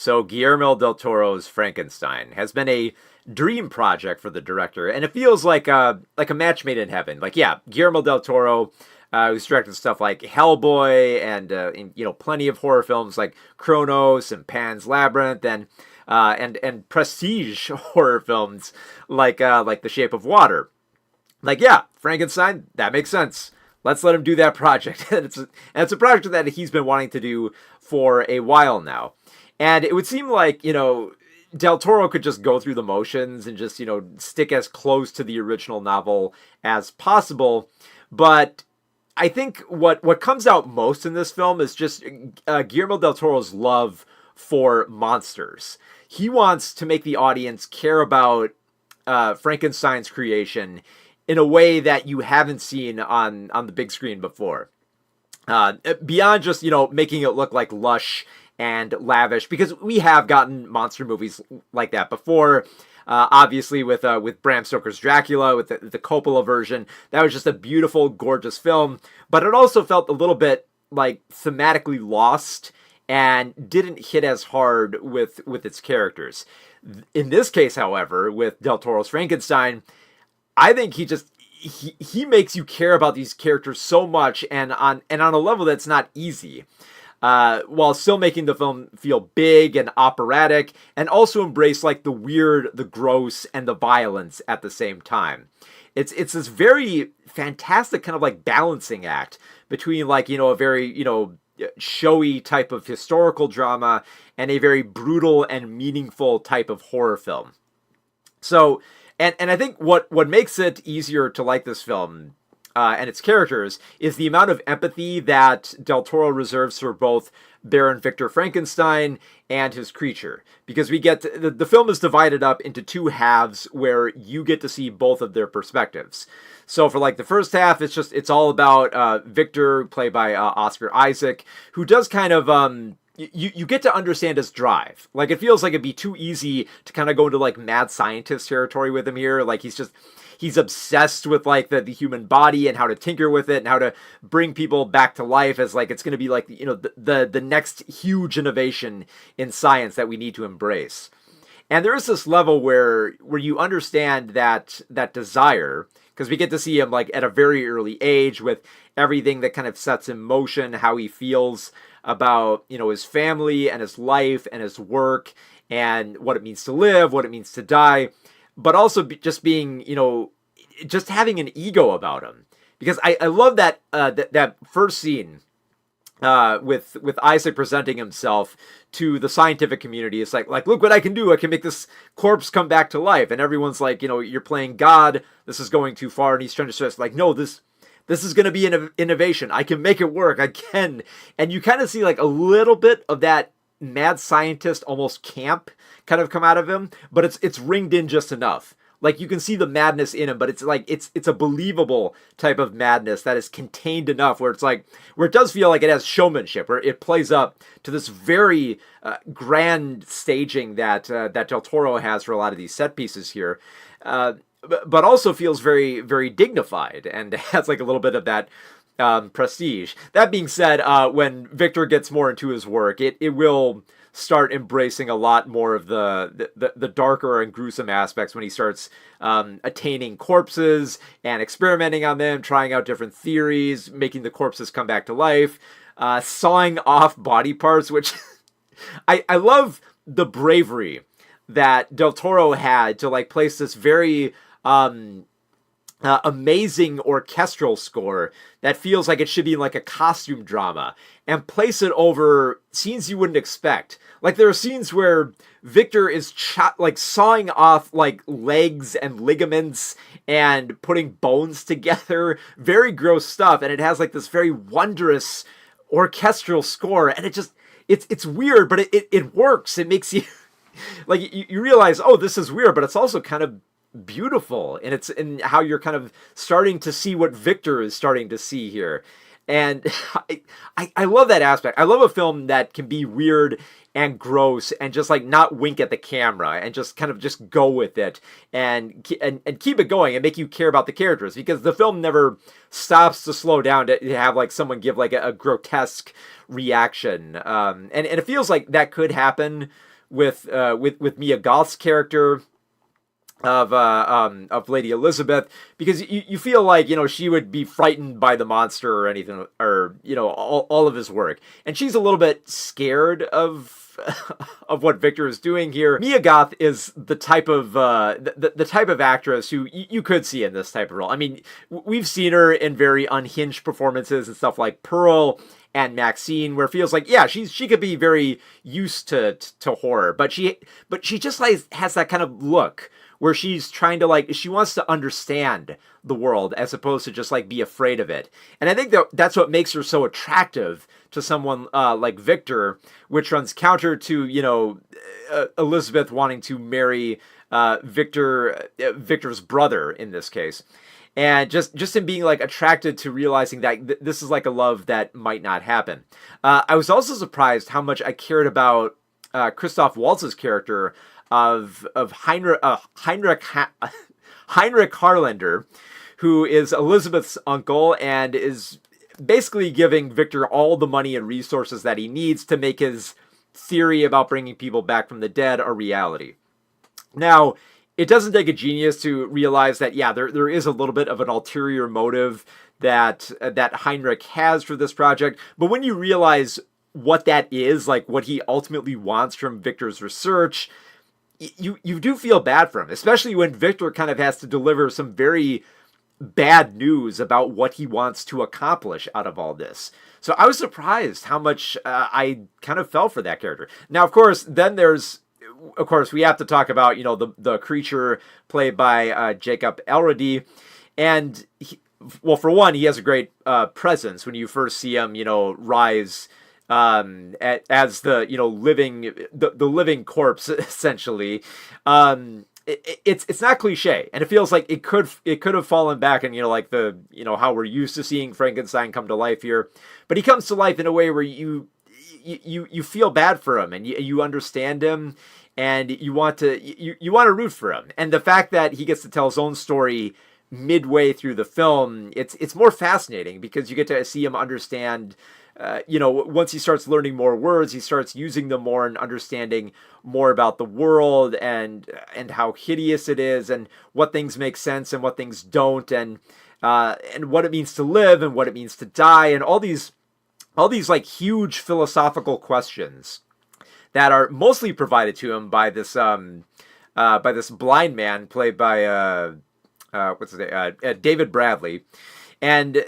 So Guillermo del Toro's Frankenstein has been a dream project for the director, and it feels like a match made in heaven. Like, yeah, Guillermo del Toro, who's directed stuff like Hellboy and plenty of horror films like Kronos and Pan's Labyrinth and prestige horror films like The Shape of Water. Like, yeah, Frankenstein, that makes sense. Let's let him do that project. And it's a project that he's been wanting to do for a while now. And it would seem like, Del Toro could just go through the motions and just, stick as close to the original novel as possible. But I think what comes out most in this film is just Guillermo del Toro's love for monsters. He wants to make the audience care about Frankenstein's creation in a way that you haven't seen on the big screen before. Beyond just, making it look like lush and lavish, because we have gotten monster movies like that before. Obviously, with Bram Stoker's Dracula, with the Coppola version, that was just a beautiful, gorgeous film. But it also felt a little bit like thematically lost and didn't hit as hard with its characters. In this case, however, with Del Toro's Frankenstein, I think he makes you care about these characters so much and on a level that's not easy. While still making the film feel big and operatic, and also embrace like the weird, the gross, and the violence at the same time. It's this very fantastic kind of like balancing act between like, a very, showy type of historical drama and a very brutal and meaningful type of horror film. So, and I think what makes it easier to like this film and its characters is the amount of empathy that Del Toro reserves for both Baron Victor Frankenstein and his creature. Because we get the film is divided up into two halves where you get to see both of their perspectives. So for like the first half, it's all about Victor, played by Oscar Isaac, who does kind of you get to understand his drive. Like, it feels like it'd be too easy to kind of go into like mad scientist territory with him here. Like, he's obsessed with like the human body and how to tinker with it and how to bring people back to life as like it's going to be like the next huge innovation in science that we need to embrace. And there is this level where you understand that desire, because we get to see him like at a very early age with everything that kind of sets in motion how he feels about his family and his life and his work and what it means to live, what it means to die, but also just being just having an ego about him. Because I love that that first scene with Isaac presenting himself to the scientific community. It's like look what I can do. I can make this corpse come back to life, and everyone's like, you're playing God. This is going too far, and he's trying to stress like, no, this is going to be an innovation. I can make it work. I can. And you kind of see like a little bit of that mad scientist, almost camp kind of come out of him, but it's ringed in just enough. Like, you can see the madness in him, but it's like, it's a believable type of madness that is contained enough where it does feel like it has showmanship, where it plays up to this very grand staging that Del Toro has for a lot of these set pieces here. But also feels very, very dignified and has like a little bit of that prestige. That being said, when Victor gets more into his work, it will start embracing a lot more of the darker and gruesome aspects when he starts attaining corpses and experimenting on them, trying out different theories, making the corpses come back to life, sawing off body parts, which I love the bravery that Del Toro had to like place this very amazing orchestral score that feels like it should be like a costume drama and place it over scenes you wouldn't expect. Like, there are scenes where Victor is sawing off like legs and ligaments and putting bones together. Very gross stuff. And it has like this very wondrous orchestral score. And it's weird, but it works. It makes you like, you realize, oh, this is weird, but it's also kind of beautiful, and it's in how you're kind of starting to see what Victor is starting to see here. And I love that aspect. I love a film that can be weird and gross and just like not wink at the camera and just kind of just go with it and keep it going and make you care about the characters, because the film never stops to slow down to have like someone give like a grotesque reaction. And it feels like that could happen with Mia Goth's character of Lady Elizabeth, because you feel like, she would be frightened by the monster or anything, or all of his work, and she's a little bit scared of of what Victor is doing here. Mia Goth is the type of the type of actress who you could see in this type of role. I mean, we've seen her in very unhinged performances and stuff like Pearl and Maxine, where it feels like, yeah, she could be very used to horror, but she just like has that kind of look where she's trying to, like, she wants to understand the world as opposed to just like be afraid of it. And I think that's what makes her so attractive to someone like Victor, which runs counter to Elizabeth wanting to marry Victor's brother in this case. And just in being like attracted to realizing that this is like a love that might not happen. I was also surprised how much I cared about Christoph Waltz's character of Heinrich Harlander, who is Elizabeth's uncle and is basically giving Victor all the money and resources that he needs to make his theory about bringing people back from the dead a reality. Now, it doesn't take a genius to realize that, yeah, there is a little bit of an ulterior motive that Heinrich has for this project, but when you realize what that is, like what he ultimately wants from Victor's research, you do feel bad for him, especially when Victor kind of has to deliver some very bad news about what he wants to accomplish out of all this. So I was surprised how much I kind of fell for that character. Now, of course, we have to talk about, the creature played by Jacob Elordi. And, for one, he has a great presence when you first see him, rise as the living corpse, essentially. It's not cliche, and it feels like it could have fallen back and how we're used to seeing Frankenstein come to life here, but he comes to life in a way where you feel bad for him and you understand him and you want to root for him. And the fact that he gets to tell his own story midway through the film, it's more fascinating because you get to see him understand. Once he starts learning more words, he starts using them more and understanding more about the world and how hideous it is and what things make sense and what things don't, and what it means to live and what it means to die, and all these like huge philosophical questions that are mostly provided to him by this blind man played by what's his name, David Bradley. And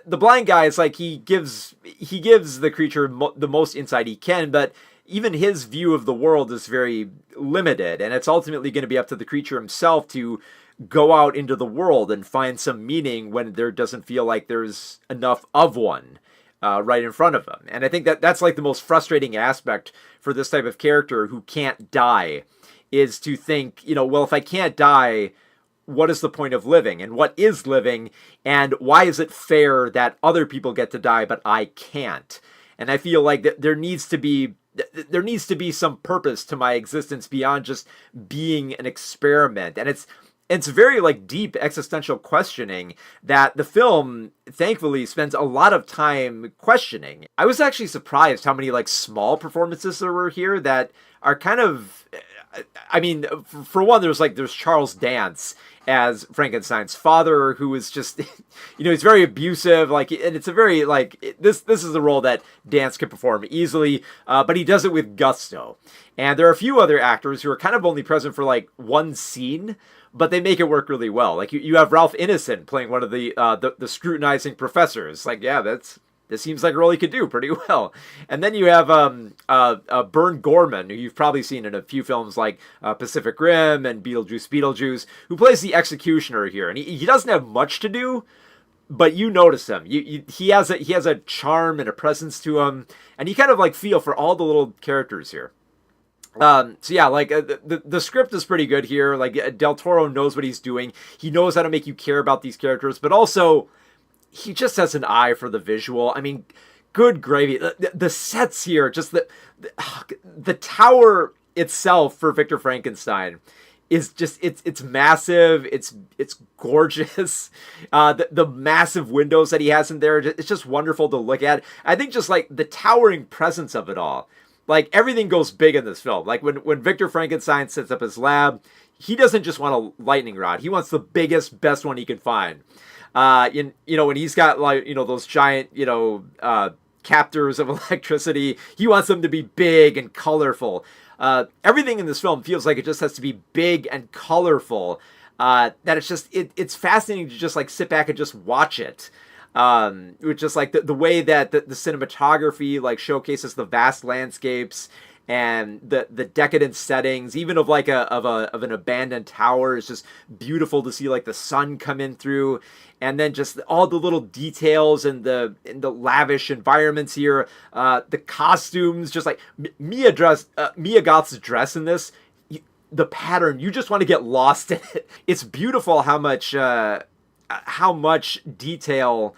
the blind guy is like, he gives the creature the most insight he can, but even his view of the world is very limited, and it's ultimately going to be up to the creature himself to go out into the world and find some meaning when there doesn't feel like there's enough of one right in front of him. And I think that's like the most frustrating aspect for this type of character who can't die, is to think, well, if I can't die, what is the point of living, and what is living, and why is it fair that other people get to die but I can't? And I feel like there needs to be some purpose to my existence beyond just being an experiment. And it's very like deep existential questioning that the film thankfully spends a lot of time questioning. I was actually surprised how many like small performances there were here that are kind of, I mean, for one, there's Charles Dance as Frankenstein's father, who is just, he's very abusive, like, and it's a very, like, this is a role that Dance can perform easily, but he does it with gusto. And there are a few other actors who are kind of only present for, like, one scene, but they make it work really well. Like, you have Ralph Ineson playing one of the scrutinizing professors. Like, yeah, this seems like a role he could do pretty well. And then you have Bern Gorman, who you've probably seen in a few films like Pacific Rim and Beetlejuice, who plays the executioner here. And he doesn't have much to do, but you notice him. He has a charm and a presence to him, and you kind of like feel for all the little characters here. So yeah, like the script is pretty good here. Like Del Toro knows what he's doing. He knows how to make you care about these characters, but also he just has an eye for the visual. I mean, good gravy. The sets here, just the tower itself for Victor Frankenstein is just, it's massive. It's gorgeous. The massive windows that he has in there, it's just wonderful to look at. I think just like the towering presence of it all like everything goes big in this film. Like when Victor Frankenstein sets up his lab, he doesn't just want a lightning rod. He wants the biggest, best one he can find. When he's got like, those giant, captors of electricity, he wants them to be big and colorful. Everything in this film feels like it just has to be big and colorful. That it's fascinating to just like sit back and just watch it. With just like the way that the cinematography like showcases the vast landscapes and the decadent settings, even of like of an abandoned tower, is just beautiful to see, like the sun come in through, and then just all the little details and the lavish environments here, the costumes, just like Mia Goth's dress in this, the pattern, you just want to get lost in it. It's beautiful how much detail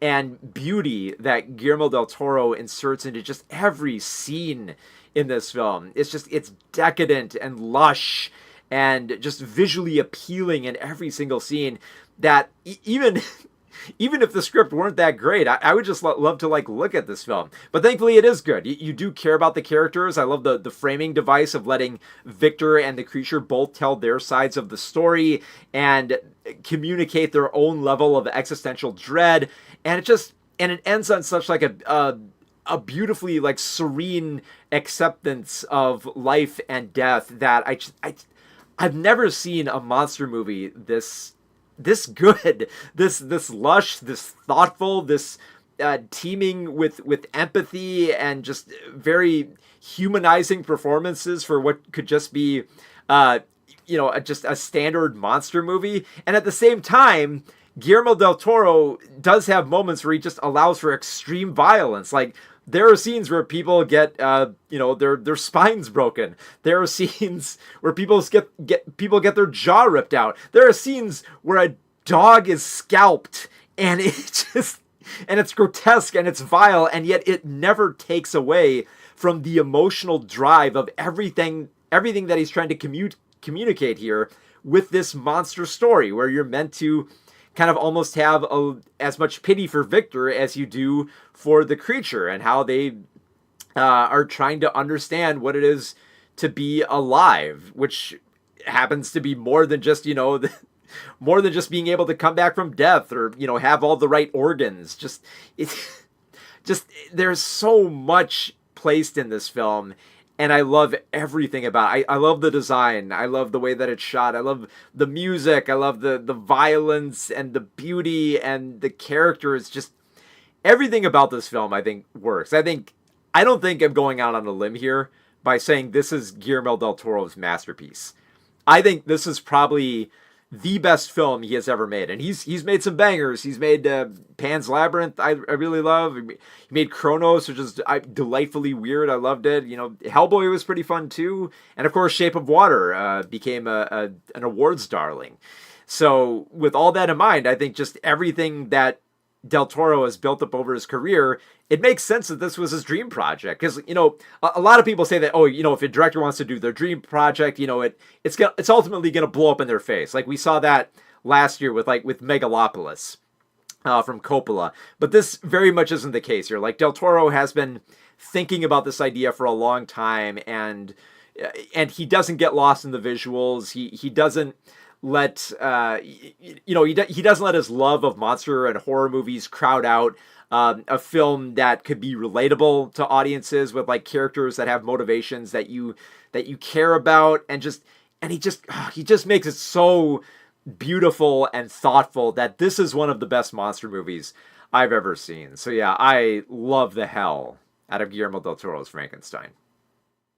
and beauty that Guillermo del Toro inserts into just every scene in this film. It's decadent and lush and just visually appealing in every single scene, that even if the script weren't that great, I would just love to like look at this film. But thankfully it is good. You do care about the characters. I love the framing device of letting Victor and the creature both tell their sides of the story and communicate their own level of existential dread. And it ends on such like a beautifully like serene acceptance of life and death that I've never seen a monster movie this good, this lush, this thoughtful, this teeming with empathy and just very humanizing performances for what could just be just a standard monster movie. And at the same time, Guillermo del Toro does have moments where he just allows for extreme violence. Like, there are scenes where people get, their spines broken. There are scenes where people get their jaw ripped out. There are scenes where a dog is scalped, and it's grotesque and it's vile, and yet it never takes away from the emotional drive of everything that he's trying to communicate here with this monster story, where you're meant to kind of almost have as much pity for Victor as you do for the creature, and how they are trying to understand what it is to be alive, which happens to be more than just, more than just being able to come back from death or, have all the right organs. There's so much placed in this film. And I love everything about it. I love the design. I love the way that it's shot. I love the music. I love the violence and the beauty and the characters. Just everything about this film, I think, works. I don't think I'm going out on a limb here by saying this is Guillermo del Toro's masterpiece. I think this is probably the best film he has ever made. And he's made some bangers. He's made Pan's Labyrinth, I really love. He made Kronos, which is delightfully weird. I loved it. Hellboy was pretty fun too. And of course, Shape of Water became an awards darling. So with all that in mind, I think just everything that del Toro has built up over his career, it makes sense that this was his dream project. Because, a lot of people say that, if a director wants to do their dream project, it's ultimately going to blow up in their face. Like we saw that last year with Megalopolis from Coppola. But this very much isn't the case here. Like, del Toro has been thinking about this idea for a long time, and he doesn't get lost in the visuals. He doesn't let he doesn't let his love of monster and horror movies crowd out a film that could be relatable to audiences with like characters that have motivations that you care about, and he just makes it so beautiful and thoughtful that this is one of the best monster movies I've ever seen. So yeah, I love the hell out of Guillermo del Toro's Frankenstein.